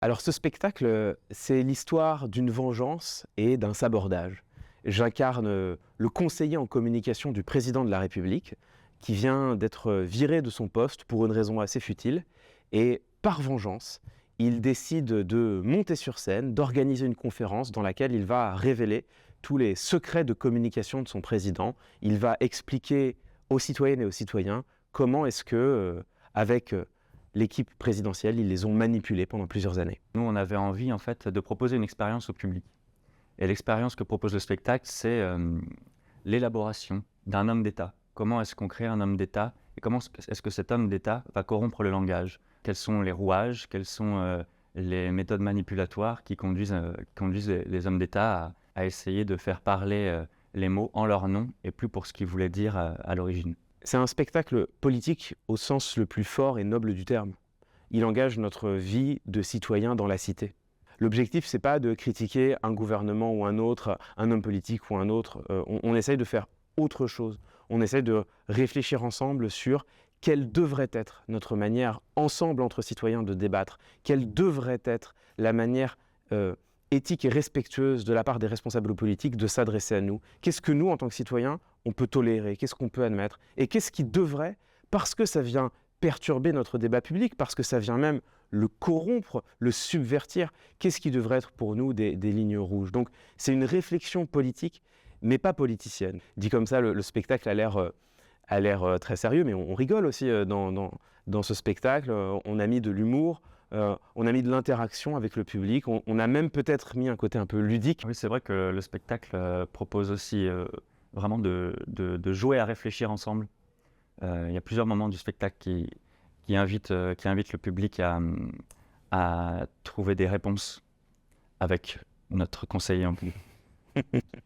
Alors ce spectacle, c'est l'histoire d'une vengeance et d'un sabordage. J'incarne le conseiller en communication du président de la République qui vient d'être viré de son poste pour une raison assez futile et par vengeance, il décide de monter sur scène, d'organiser une conférence dans laquelle il va révéler tous les secrets de communication de son président. Il va expliquer aux citoyennes et aux citoyens comment est-ce que, avec l'équipe présidentielle, ils les ont manipulés pendant plusieurs années. Nous, on avait envie en fait de proposer une expérience au public. Et l'expérience que propose le spectacle, c'est l'élaboration d'un homme d'État. Comment est-ce qu'on crée un homme d'État et comment est-ce que cet homme d'État va corrompre le langage? Quels sont les rouages? Quelles sont les méthodes manipulatoires qui conduisent les hommes d'État à essayer de faire parler les mots en leur nom et plus pour ce qu'ils voulaient dire à l'origine? C'est un spectacle politique au sens le plus fort et noble du terme. Il engage notre vie de citoyen dans la cité. L'objectif, c'est pas de critiquer un gouvernement ou un autre, un homme politique ou un autre. On essaye de faire autre chose. On essaye de réfléchir ensemble sur quelle devrait être notre manière, ensemble entre citoyens, de débattre. Quelle devrait être la manière éthique et respectueuse de la part des responsables politiques de s'adresser à nous. Qu'est-ce que nous, en tant que citoyens, on peut tolérer? Qu'est-ce qu'on peut admettre? Et qu'est-ce qui devrait, parce que ça vient perturber notre débat public, parce que ça vient même le corrompre, le subvertir, qu'est-ce qui devrait être pour nous des lignes rouges? Donc c'est une réflexion politique, mais pas politicienne. Dit comme ça, le spectacle a l'air très sérieux, mais on rigole aussi dans ce spectacle. On a mis de l'humour, on a mis de l'interaction avec le public, on a même peut-être mis un côté un peu ludique. Oui, c'est vrai que le spectacle propose aussi vraiment de jouer à réfléchir ensemble. Il y a plusieurs moments du spectacle qui invitent le public à trouver des réponses avec notre conseiller en plus.